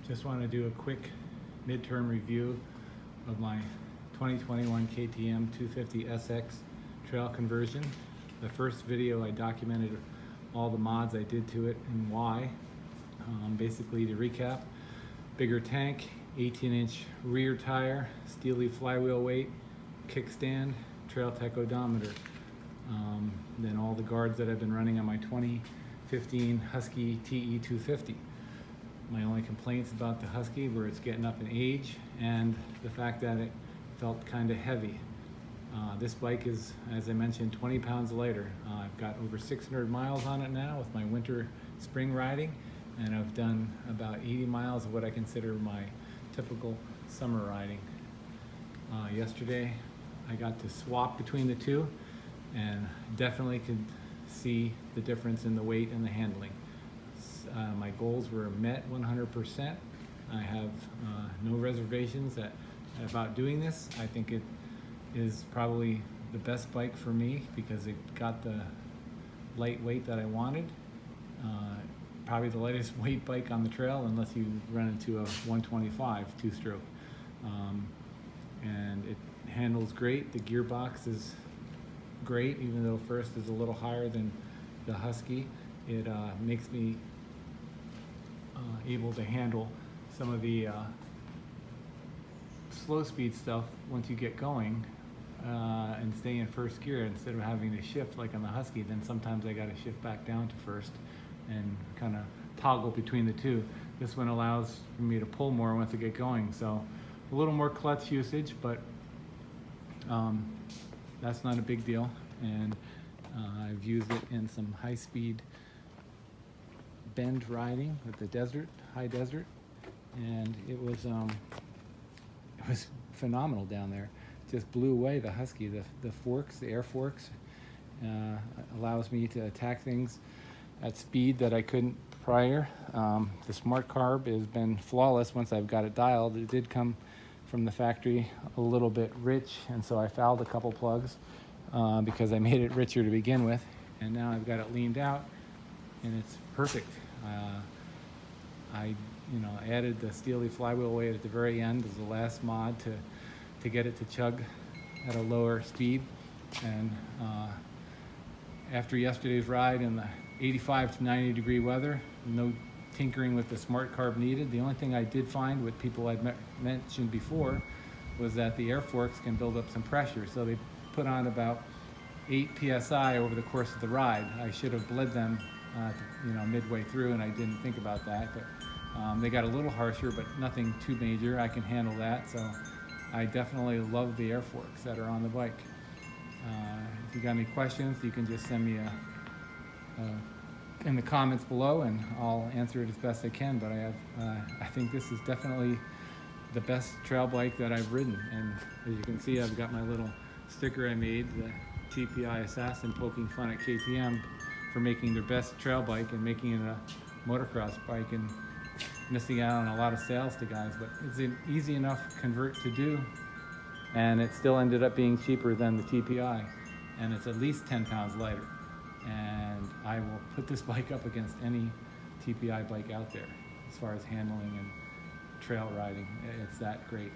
Just want to do a quick midterm review of my 2021 KTM 250 SX trail conversion. The first video I documented all the mods I did to it and why. Basically, to recap, bigger tank, 18-inch rear tire, steely flywheel weight, kickstand, trail tech odometer. Then all the guards that I've been running on my 2015 Husky TE 250. My only complaints about the Husky were it's getting up in age and the fact that it felt kind of heavy. This bike is, as I mentioned, 20 pounds lighter. I've got over 600 miles on it now with my winter spring riding, and I've done about 80 miles of what I consider my typical summer riding. Yesterday I got to swap between the two and definitely could see the difference in the weight and the handling. My goals were met 100%. I have no reservations about doing this. I think it is probably the best bike for me because it got the lightweight that I wanted. Probably the lightest weight bike on the trail unless you run into a 125 two-stroke. And it handles great. The gearbox is great, even though first is a little higher than the Husky. It makes me able to handle some of the slow speed stuff once you get going and stay in first gear instead of having to shift like on the Husky. Then sometimes I got to shift back down to first and kind of toggle between the two. This one allows for me to pull more once I get going, so a little more clutch usage, but that's not a big deal. And I've used it in some high-speed bend riding with the desert, high desert, and it was phenomenal down there. Just blew away the Husky. The forks, the air forks, allows me to attack things at speed that I couldn't prior. The smart carb has been flawless once I've got it dialed. It did come from the factory a little bit rich, and so I fouled a couple plugs because I made it richer to begin with, and now I've got it leaned out and it's perfect. I added the steely flywheel weight at the very end as the last mod to get it to chug at a lower speed. And after yesterday's ride in the 85 to 90 degree weather, no tinkering with the smart carb needed. The only thing I did find with people I'd mentioned before was that the air forks can build up some pressure. So they put on about 8 PSI over the course of the ride. I should have bled them midway through, and I didn't think about that. But they got a little harsher, but nothing too major. I can handle that. So I definitely love the air forks that are on the bike. If you got any questions, you can just send me in the comments below, and I'll answer it as best I can. But I think this is definitely the best trail bike that I've ridden. And as you can see, I've got my little sticker I made, the TPI Assassin, poking fun at KTM for making their best trail bike and making it a motocross bike and missing out on a lot of sales to guys. But it's an easy enough convert to do, and it still ended up being cheaper than the TPI, and it's at least 10 pounds lighter. And I will put this bike up against any TPI bike out there as far as handling and trail riding. It's that great.